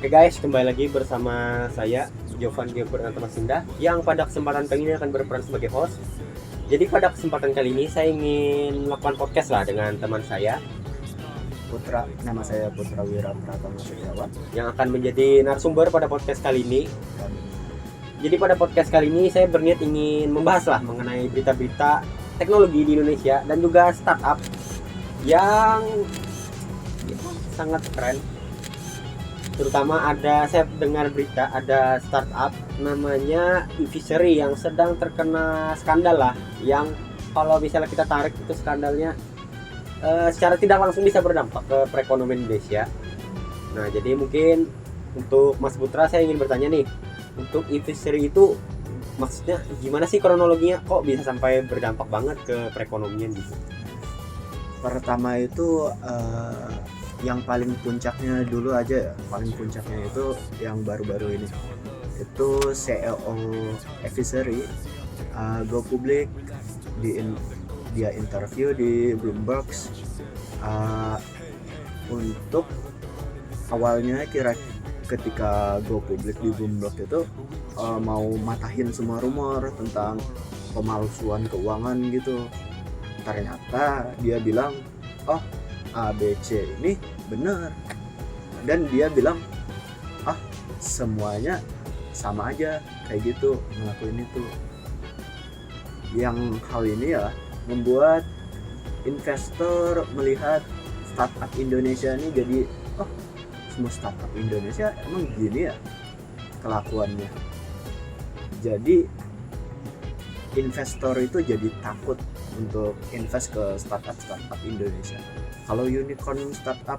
Oke guys, kembali lagi bersama saya Jovan Geopurnama Sinda yang pada kesempatan kali ini akan berperan sebagai host. Jadi pada kesempatan kali ini saya ingin melakukan podcast lah dengan teman saya Putra, nama saya Putra Wira Pratama Setiawan yang akan menjadi narasumber pada podcast kali ini. Jadi pada podcast kali ini saya berniat ingin membahas lah mengenai berita-berita teknologi di Indonesia dan juga startup yang sangat keren. Terutama saya dengar berita ada startup namanya Evisery yang sedang terkena skandal lah, yang kalau misalnya kita tarik itu skandalnya secara tidak langsung bisa berdampak ke perekonomian Indonesia. Nah, jadi mungkin untuk Mas Putra saya ingin bertanya nih, untuk Evisery itu maksudnya gimana sih kronologinya, kok bisa sampai berdampak banget ke perekonomian gitu? Pertama itu yang paling puncaknya dulu aja ya, paling puncaknya itu yang baru-baru ini itu CEO Evisery go public dia interview di Bloomberg untuk awalnya ketika go public di Bloomberg itu mau matahin semua rumor tentang pemalsuan keuangan gitu. Ternyata dia bilang ABC ini benar, dan dia bilang semuanya sama aja kayak gitu ngelakuin itu. Yang hal ini ya membuat investor melihat startup Indonesia ini jadi semua startup Indonesia emang gini ya kelakuannya. Jadi investor itu jadi takut untuk invest ke startup Indonesia. Kalau unicorn startup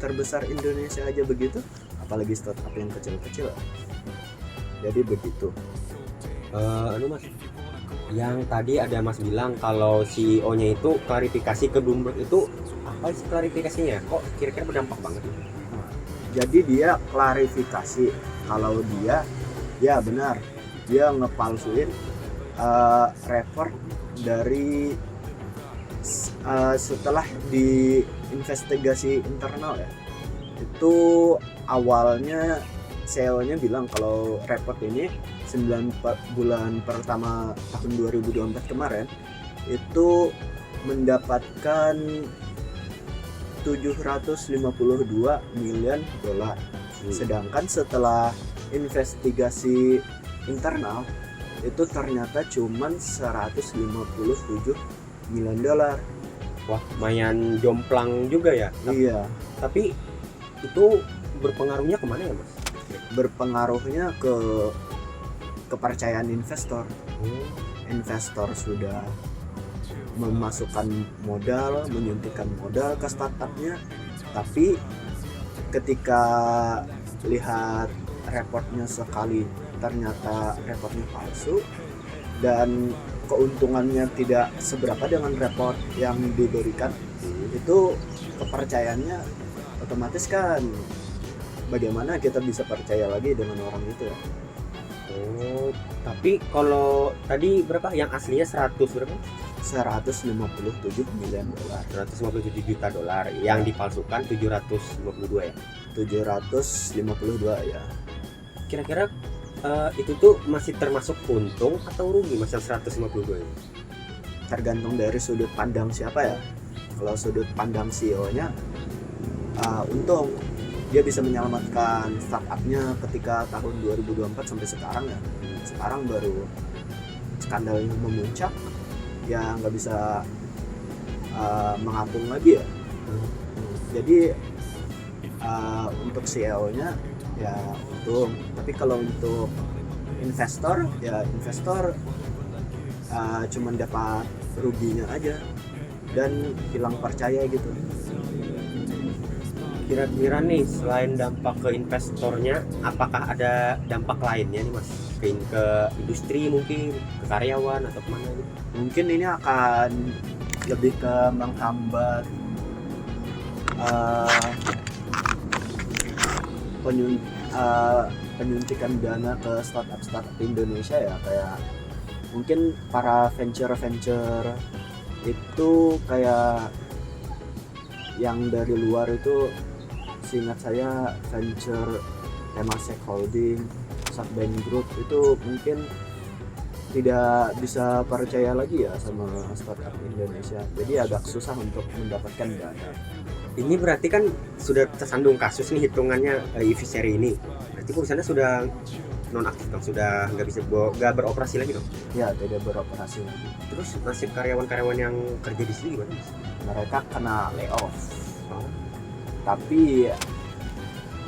terbesar Indonesia aja begitu, apalagi startup yang kecil-kecil. Jadi begitu. Mas, yang tadi ada Mas bilang kalau CEO-nya itu klarifikasi ke Bloomberg, itu apa sih klarifikasinya? Kok kira-kira berdampak banget? Jadi dia klarifikasi kalau dia benar, dia ngepalsuin report dari setelah diinvestigasi internal ya. Itu awalnya CEO-nya bilang kalau report ini 9 bulan pertama tahun 2024 kemarin itu mendapatkan 752 miliar dolar. Sedangkan setelah investigasi internal itu ternyata cuman 157 miliar dolar. Wah, lumayan jomplang juga ya. Iya. Tapi itu berpengaruhnya kemana ya, Mas? Berpengaruhnya ke kepercayaan investor. Investor sudah memasukkan modal, menyuntikkan modal ke startupnya, tapi ketika lihat reportnya sekali ternyata reportnya palsu dan keuntungannya tidak seberapa dengan report yang diberikan, itu kepercayaannya otomatis kan bagaimana kita bisa percaya lagi dengan orang itu ya. Tapi kalau tadi berapa? Yang aslinya 157 miliar dolar. 157 juta dolar, yang dipalsukan 752 ya. 752 ya. Kira-kira itu tuh masih termasuk untung atau rugi Mas yang 152 ini? Tergantung dari sudut pandang siapa ya. Kalau sudut pandang CEO-nya untung, dia bisa menyelamatkan startupnya ketika tahun 2024 sampai sekarang ya. Sekarang baru skandalnya memuncak, ya nggak bisa mengapung lagi ya. Jadi untuk CEO-nya ya untung, tapi kalau untuk investor ya investor cuma dapat ruginya aja dan hilang percaya gitu. Kira-kira nih, selain dampak ke investornya, apakah ada dampak lainnya nih Mas? Ke industri mungkin, ke karyawan atau kemana gitu? Mungkin ini akan lebih ke menghambat penyuntikan dana ke startup Indonesia ya. Kayak mungkin para venture itu kayak yang dari luar itu, seingat saya venture Temasek Holding, Subbank Group itu mungkin tidak bisa percaya lagi ya sama startup Indonesia. Jadi agak susah untuk mendapatkan dana. Ini berarti kan sudah tersandung kasus nih hitungannya EV-Seri ini. Berarti perusahaannya sudah nonaktif dong, sudah nggak beroperasi lagi dong. Ya, tidak beroperasi lagi. Terus nasib karyawan-karyawan yang kerja di sini gimana Mas? Mereka kena layoff. Oh. Tapi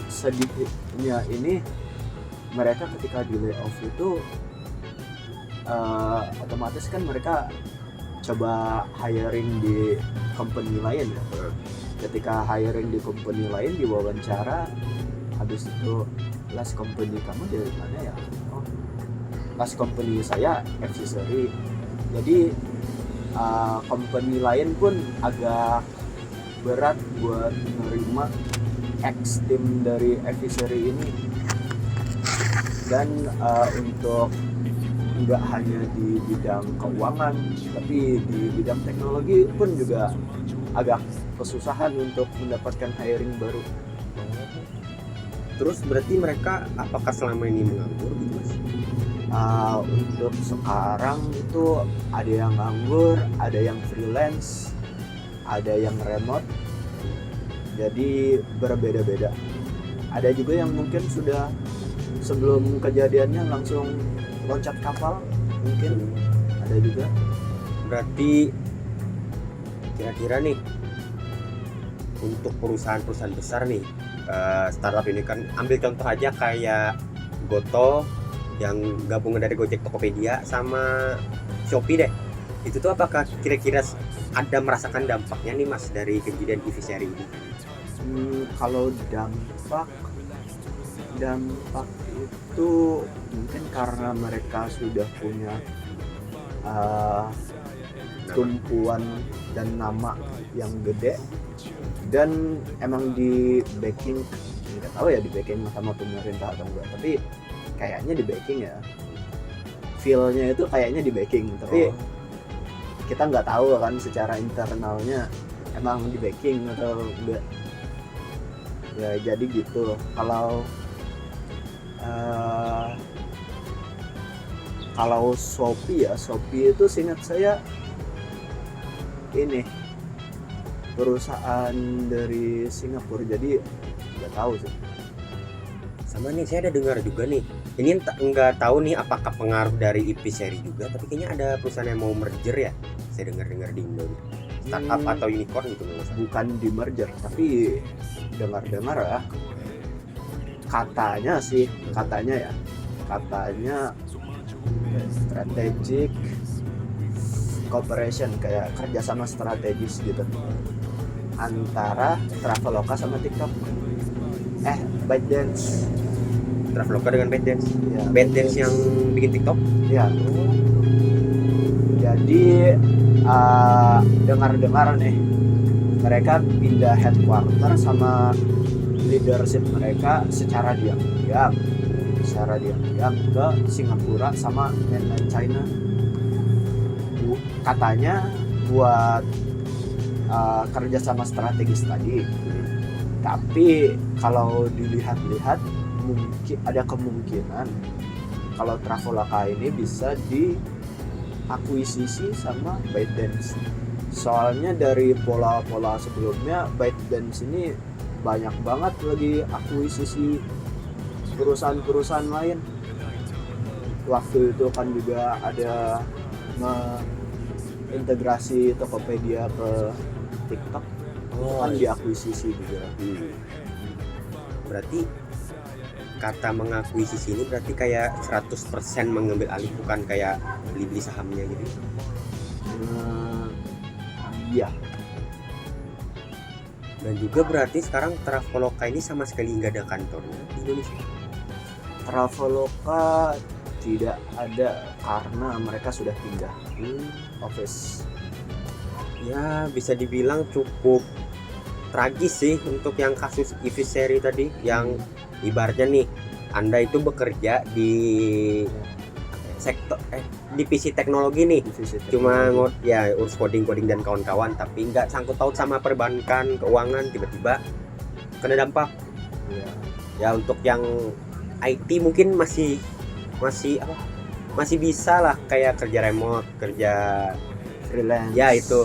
sedihnya ini mereka ketika di layoff itu otomatis kan mereka coba hiring di company lain ya. Ketika hiring di company lain, diwawancara, habis itu last company kamu dari mana ya? Oh, last company saya EV-Seri. Jadi company lain pun agak berat buat menerima ex tim dari EV-Seri ini. Dan untuk nggak hanya di bidang keuangan, tapi di bidang teknologi pun juga agak kesusahan untuk mendapatkan hiring baru. Terus berarti mereka apakah selama ini menganggur gitu Mas? Untuk sekarang itu ada yang nganggur, ada yang freelance, ada yang remote, jadi berbeda-beda. Ada juga yang mungkin sudah sebelum kejadiannya langsung loncat kapal, mungkin ada juga. Berarti kira-kira nih untuk perusahaan-perusahaan besar nih, startup ini kan ambil contoh aja kayak Goto yang gabungan dari Gojek, Tokopedia sama Shopee deh. Itu tuh apakah kira-kira ada merasakan dampaknya nih Mas dari kejadian EV-Seri ini? Kalau dampak itu mungkin karena mereka sudah punya tumpuan dan nama yang gede, dan emang di backing, nggak tahu ya di backing sama pemerintah atau enggak, tapi kayaknya di backing ya, feel-nya itu kayaknya di backing, tapi kita nggak tahu kan secara internalnya emang di backing atau enggak ya. Jadi gitu. Kalau Shopee itu seingat saya ini perusahaan dari Singapura, jadi nggak tahu sih. Sama nih saya ada dengar juga nih, ini nggak tahu nih apakah pengaruh dari EV-Seri juga, tapi kayaknya ada perusahaan yang mau merger ya, saya dengar di Indo, startup atau unicorn gitu loh. Bukan di merger, tapi dengar ya, katanya strategic cooperation, kayak kerjasama strategis gitu antara Traveloka sama TikTok. ByteDance. Traveloka dengan ByteDance. Ya, ByteDance yang bikin TikTok. Ya. Jadi dengar nih mereka pindah headquarter sama leadership mereka secara diam-diam ke Singapura sama mainland China. Katanya buat kerjasama strategis tadi. Tapi kalau dilihat-lihat mungkin ada kemungkinan kalau Traveloka ini bisa diakuisisi sama ByteDance. Soalnya dari pola-pola sebelumnya ByteDance ini banyak banget lagi akuisisi perusahaan-perusahaan lain. Waktu itu kan juga ada integrasi Tokopedia ke TikTok, kan diakuisisi juga. Berarti kata mengakuisisi ini berarti kayak 100% mengambil alih, bukan kayak beli-beli sahamnya gitu. Iya. Dan juga berarti sekarang Traveloka ini sama sekali nggak ada kantornya di Indonesia. Traveloka tidak ada karena mereka sudah pindah office. Ya bisa dibilang cukup tragis sih untuk yang kasus EV-Seri tadi, yang ibaratnya nih Anda itu bekerja di sektor divisi teknologi nih, cuma ya urus coding dan kawan-kawan, tapi nggak sangkut paut sama perbankan, keuangan, tiba-tiba kena dampak. Ya. Ya untuk yang IT mungkin masih apa? Masih bisa lah kayak kerja remote, kerja freelance. ya itu.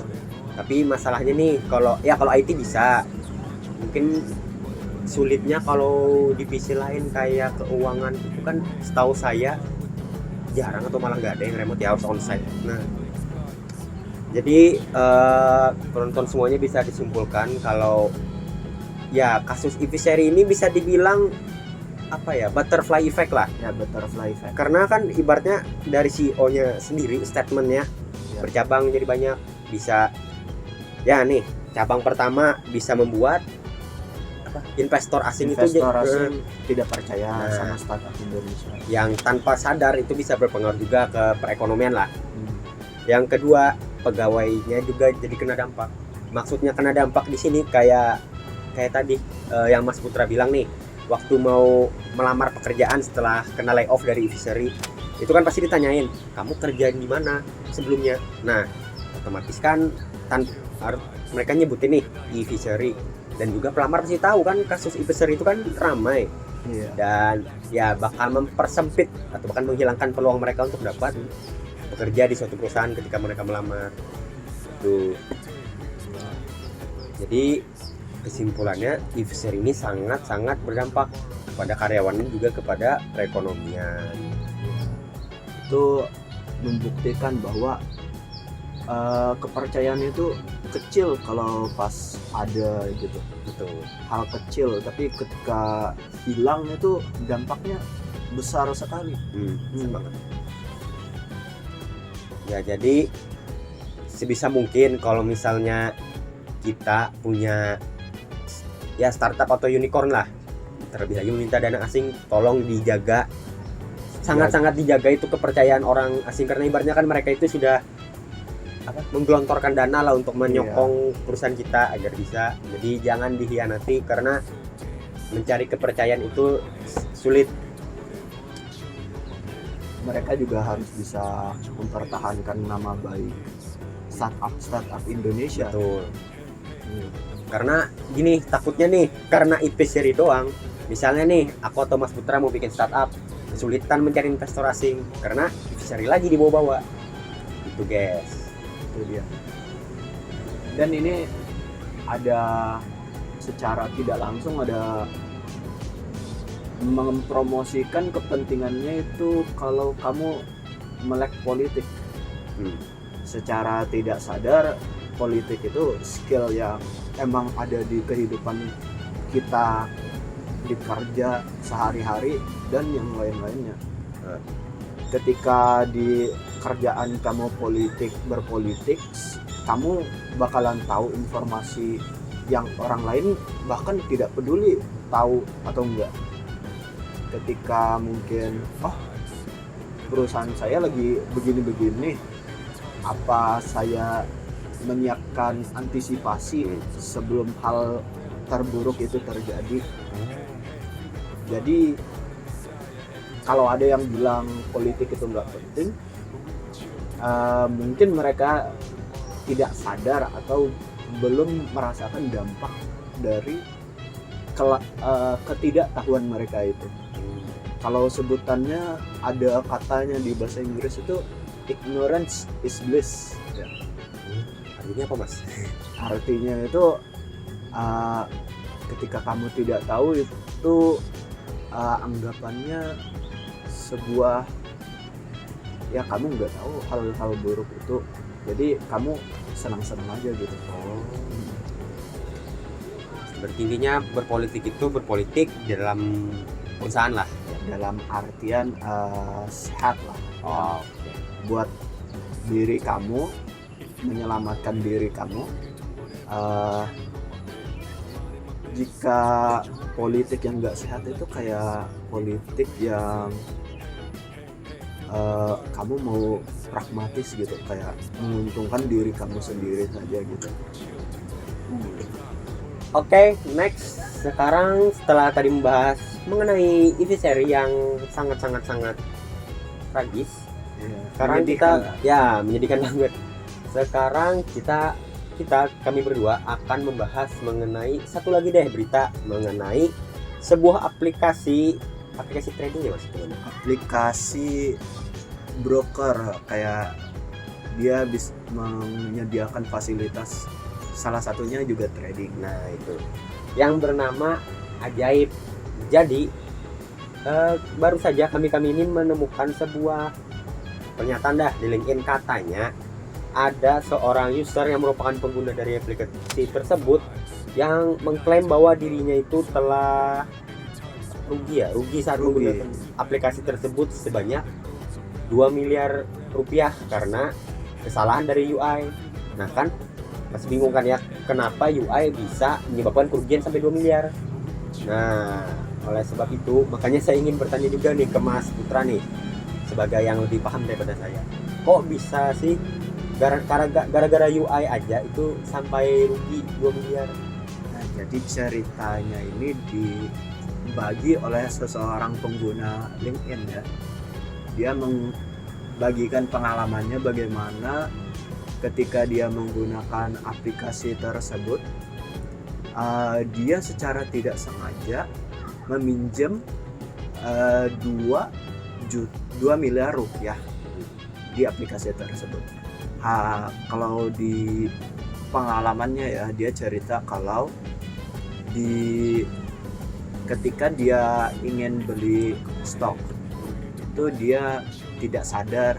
Tapi masalahnya nih kalau IT bisa. Mungkin sulitnya kalau divisi lain kayak keuangan itu kan setahu saya jarang atau malah nggak ada yang remote, ya harus onsite. Nah, jadi penonton semuanya bisa disimpulkan kalau ya kasus Iviseri ini bisa dibilang apa ya, butterfly effect lah. Ya, butterfly effect. Karena kan ibaratnya dari CEO-nya sendiri statementnya Ya. bercabang jadi banyak, bisa ya nih cabang pertama bisa membuat investor asing tidak percaya Nah, sama startup Indonesia. yang tanpa sadar itu bisa berpengaruh juga ke perekonomian lah. Yang kedua, pegawainya juga jadi kena dampak. Maksudnya kena dampak di sini kayak tadi yang Mas Putra bilang nih, waktu mau melamar pekerjaan setelah kena layoff dari Iviseri, itu kan pasti ditanyain, kamu kerja di mana sebelumnya. Nah, otomatis kan mereka nyebutin nih Iviseri, dan juga pelamar pasti tahu kan kasus Iviseri itu kan ramai. Iya. Dan ya bakal mempersempit atau bahkan menghilangkan peluang mereka untuk dapat bekerja di suatu perusahaan ketika mereka melamar. Tuh. Jadi kesimpulannya Iviseri ini sangat-sangat berdampak kepada karyawannya juga kepada perekonomian. Itu membuktikan bahwa kepercayaan itu kecil kalau pas ada gitu. Betul. Hal kecil tapi ketika hilang itu dampaknya besar sekali. Banget. Ya jadi sebisa mungkin kalau misalnya kita punya ya startup atau unicorn lah, terlebih lagi meminta dana asing, tolong dijaga, sangat-sangat dijaga itu kepercayaan orang asing, karena ibaratnya kan mereka itu sudah menggelontorkan dana lah untuk menyokong perusahaan kita agar bisa. Jadi jangan dikhianati karena mencari kepercayaan itu sulit. Mereka juga harus bisa mempertahankan nama baik startup Indonesia. Betul. Karena gini, takutnya nih karena Iviseri doang, misalnya nih aku atau Mas Putra mau bikin startup, kesulitan mencari investor asing karena Iviseri lagi dibawa-bawa. Itu guys. Itu dia. Dan ini ada secara tidak langsung ada mempromosikan kepentingannya itu kalau kamu melek politik. Secara tidak sadar politik itu skill yang emang ada di kehidupan kita di kerja sehari-hari dan yang lain-lainnya. Ketika di kerjaan kamu berpolitik, kamu bakalan tahu informasi yang orang lain bahkan tidak peduli tahu atau enggak. Ketika mungkin perusahaan saya lagi begini-begini, apa saya menyiapkan antisipasi sebelum hal terburuk itu terjadi. Jadi kalau ada yang bilang politik itu nggak penting, mungkin mereka tidak sadar atau belum merasakan dampak dari ketidaktahuan mereka itu. Kalau sebutannya ada katanya di bahasa Inggris itu ignorance is bliss. Ya. Artinya apa, Mas? Artinya itu ketika kamu tidak tahu itu anggapannya sebuah ya kamu nggak tahu hal-hal buruk itu, jadi kamu senang-senang aja gitu. Berarti intinya berpolitik itu berpolitik dalam perusahaan lah, dalam artian sehat lah. Okay. Buat diri kamu, menyelamatkan diri kamu. Jika politik yang nggak sehat itu kayak politik yang kamu mau pragmatis gitu, kayak menguntungkan diri kamu sendiri saja gitu. Oke, next. Sekarang setelah tadi membahas mengenai Iviseri yang sangat tragis, sekarang kita menyedihkan banget. Sekarang kami berdua akan membahas mengenai satu lagi deh berita mengenai sebuah aplikasi trading ya Mas? Aplikasi broker, kayak dia bisa menyediakan fasilitas, salah satunya juga trading. Nah itu yang bernama Ajaib. Jadi baru saja kami ini menemukan sebuah pernyataan di LinkedIn, katanya ada seorang user yang merupakan pengguna dari aplikasi tersebut yang mengklaim bahwa dirinya itu telah rugi saat menggunakan aplikasi tersebut sebanyak 2 miliar rupiah karena kesalahan dari UI. Nah kan masih bingung kan ya, kenapa UI bisa menyebabkan kerugian sampai 2 miliar. Nah oleh sebab itu makanya saya ingin bertanya juga nih ke Mas Putra nih, sebagai yang lebih paham daripada saya, kok bisa sih gara-gara UI aja itu sampai rugi 2 miliar. Nah, jadi ceritanya ini dibagi oleh seseorang pengguna LinkedIn ya. Dia membagikan pengalamannya bagaimana ketika dia menggunakan aplikasi tersebut, dia secara tidak sengaja meminjam 2 miliar rupiah di aplikasi tersebut. Kalau di pengalamannya ya, dia cerita kalau ketika dia ingin beli stok itu dia tidak sadar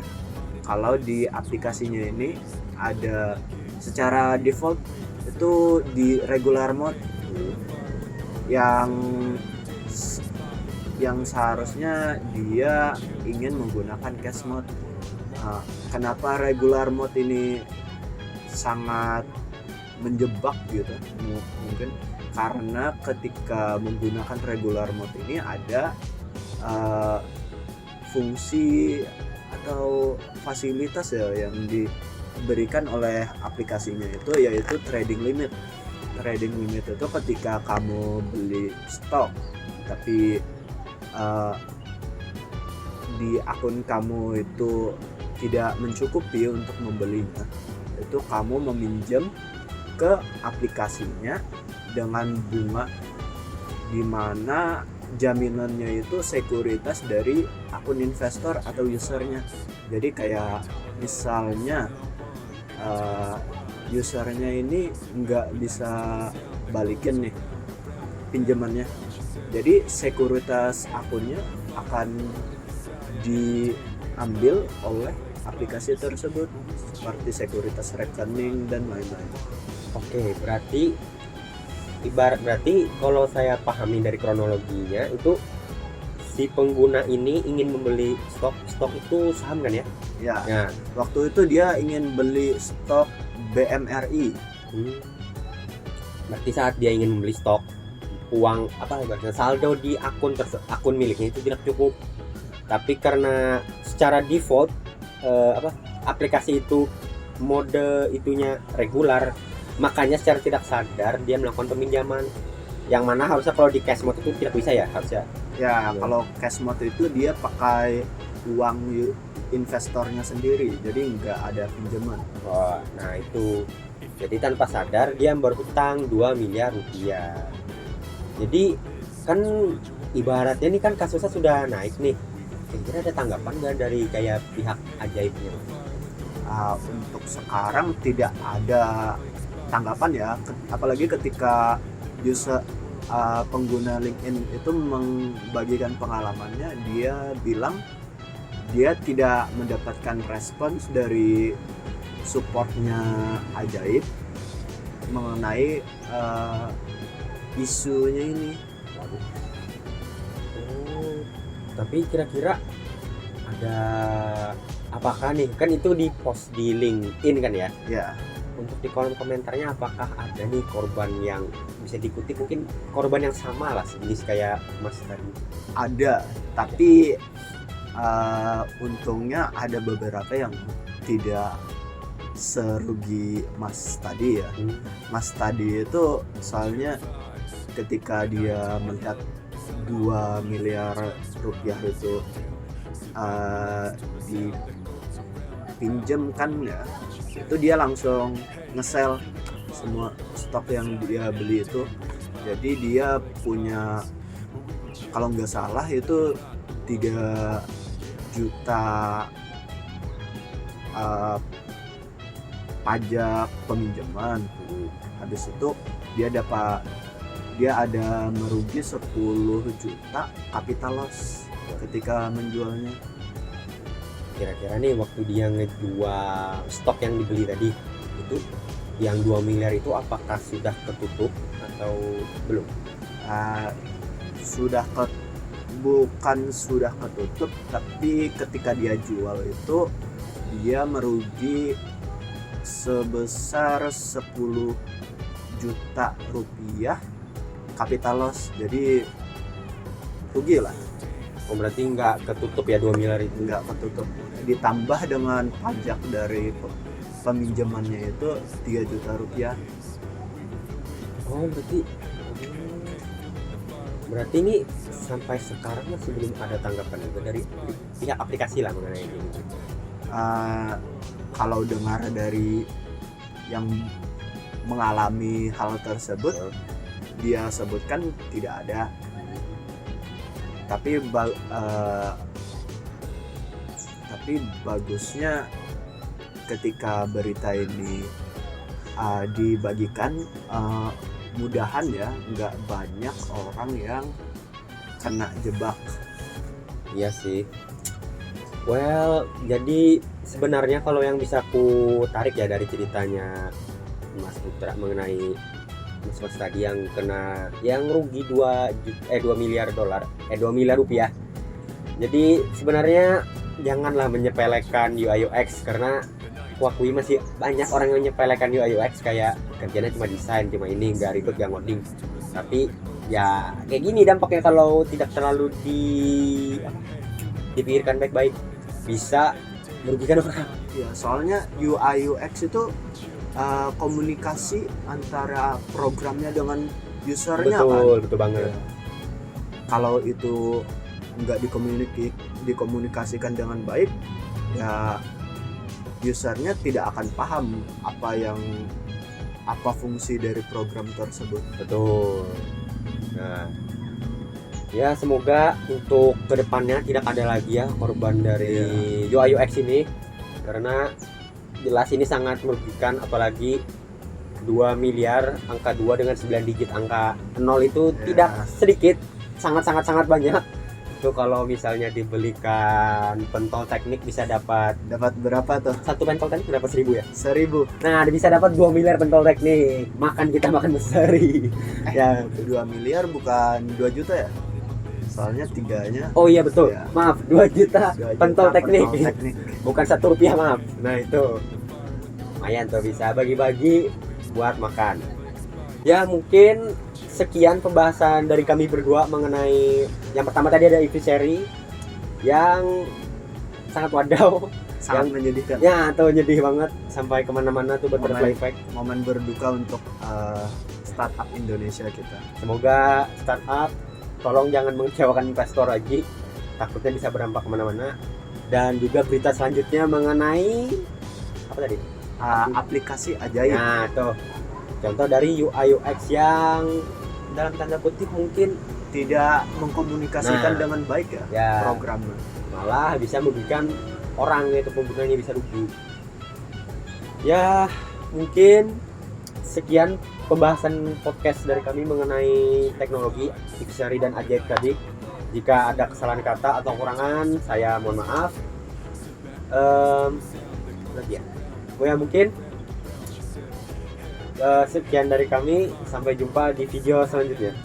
kalau di aplikasinya ini ada secara default itu di regular mode yang seharusnya dia ingin menggunakan cash mode. Kenapa regular mode ini sangat menjebak gitu? Mungkin karena ketika menggunakan regular mode ini ada fungsi atau fasilitas ya yang diberikan oleh aplikasinya itu, yaitu trading limit. Trading limit itu ketika kamu beli stok tapi di akun kamu itu tidak mencukupi untuk membelinya, itu kamu meminjam ke aplikasinya dengan bunga di mana jaminannya itu sekuritas dari akun investor atau usernya. Jadi kayak misalnya usernya ini nggak bisa balikin nih pinjamannya, jadi sekuritas akunnya akan diambil oleh aplikasi tersebut, seperti sekuritas rekening dan lain-lain. Oke, berarti kalau saya pahami dari kronologinya itu si pengguna ini ingin membeli stok itu saham kan ya? Ya. Nah, waktu itu dia ingin beli stok BMRI. Berarti saat dia ingin membeli stok, uang ibaratnya saldo di akun miliknya itu tidak cukup. Tapi karena secara default aplikasi itu mode itunya regular, makanya secara tidak sadar dia melakukan peminjaman, yang mana harusnya kalau di cash mode itu tidak bisa ya, harusnya ya. Kalau cash mode itu dia pakai uang investornya sendiri, jadi nggak ada pinjaman. Nah itu jadi tanpa sadar dia berhutang 2 miliar rupiah. Jadi kan ibaratnya ini kan kasusnya sudah naik nih, kira-kira ada tanggapan nggak dari kayak pihak Ajaibnya? Untuk sekarang tidak ada tanggapan ya, apalagi ketika user pengguna LinkedIn itu membagikan pengalamannya. Dia bilang dia tidak mendapatkan respons dari supportnya Ajaib mengenai isunya ini. Tapi kira-kira ada apakah nih, kan itu di post di LinkedIn kan ya? Ya. Untuk di kolom komentarnya apakah ada nih korban yang bisa dikutip, mungkin korban yang sama lah sejenis kayak Mas tadi? Ada, tapi untungnya ada beberapa yang tidak serugi Mas tadi ya. Mas tadi itu soalnya ketika dia melihat 2 miliar rupiah itu dipinjamkan ya, itu dia langsung nge-sell semua stok yang dia beli itu. Jadi dia punya kalau nggak salah itu 3 juta pajak peminjaman. Habis itu dia ada merugi 10 juta capital loss ketika menjualnya. Kira-kira nih waktu dia ngejual stok yang dibeli tadi itu yang 2 miliar itu apakah sudah ketutup atau belum? Bukan sudah ketutup, tapi ketika dia jual itu dia merugi sebesar 10 juta rupiah capital loss, jadi rugi lah. Oh berarti nggak ketutup ya 2 miliar itu? Nggak ketutup, ditambah dengan pajak dari peminjamannya itu 3 juta rupiah. Oh berarti ini sampai sekarang masih belum ada tanggapan juga dari pihak aplikasi lah mengenai ini. Kalau dengar dari yang mengalami hal tersebut, dia sebutkan tidak ada. Tapi bagusnya ketika berita ini dibagikan, mudahan ya nggak banyak orang yang kena jebak. Iya sih. Well, jadi sebenarnya kalau yang bisa ku tarik ya dari ceritanya Mas Putra mengenai Mas Mas tadi yang rugi 2 miliar rupiah. Jadi sebenarnya janganlah menyepelekan UI UX, karena kuakui masih banyak orang yang menyepelekan UI UX kayak kerjanya cuma desain, cuma ini nggak ribet, nggak ngoding. Tapi ya kayak gini dampaknya kalau tidak terlalu dipikirkan baik-baik, bisa merugikan orang. Ya, soalnya UI UX itu komunikasi antara programnya dengan usernya. Betul banget. Ya. Kalau itu nggak dikomunikasikan dengan baik, ya usernya tidak akan paham apa fungsi dari program tersebut. Betul. Nah, ya semoga untuk kedepannya tidak ada lagi ya korban dari UI UX ini, karena jelas ini sangat merugikan, apalagi 2 miliar, angka 2 dengan 9 digit angka 0 itu tidak sedikit, sangat banyak. Itu kalau misalnya dibelikan pentol teknik bisa dapat berapa tuh? Satu pentol teknik berapa? 1.000 ya? 1.000. Nah, bisa dapat 2 miliar pentol teknik. Kita makan berseri. Ya, 2 miliar bukan 2 juta ya? Soalnya 3-nya. Oh iya betul. Ya. Maaf, 2 juta pentol teknik. Bukan 1 rupiah, maaf. Nah, itu. Lumayan tuh, bisa bagi-bagi buat makan. Ya, mungkin sekian pembahasan dari kami berdua mengenai yang pertama tadi ada EV seri yang sangat wadaw, sangat menyedihkan. Ya, tuh nyedih banget sampai kemana-mana tuh butterfly effect. Momen berduka untuk startup Indonesia kita. Semoga startup tolong jangan mengecewakan investor lagi, takutnya bisa berdampak kemana-mana. Dan juga berita selanjutnya mengenai apa tadi? Aplikasi ajaib. Nah, tuh contoh dari UI UX yang dalam tanda kutip mungkin tidak mengkomunikasikan dengan baik ya programnya, malah bisa merugikan orang, yaitu penggunanya bisa rugi. Ya, mungkin sekian pembahasan podcast dari kami mengenai teknologi, dictionary dan ajaib tadi. Jika ada kesalahan kata atau kekurangan, saya mohon maaf. Lagi ya. Mungkin sekian dari kami, sampai jumpa di video selanjutnya.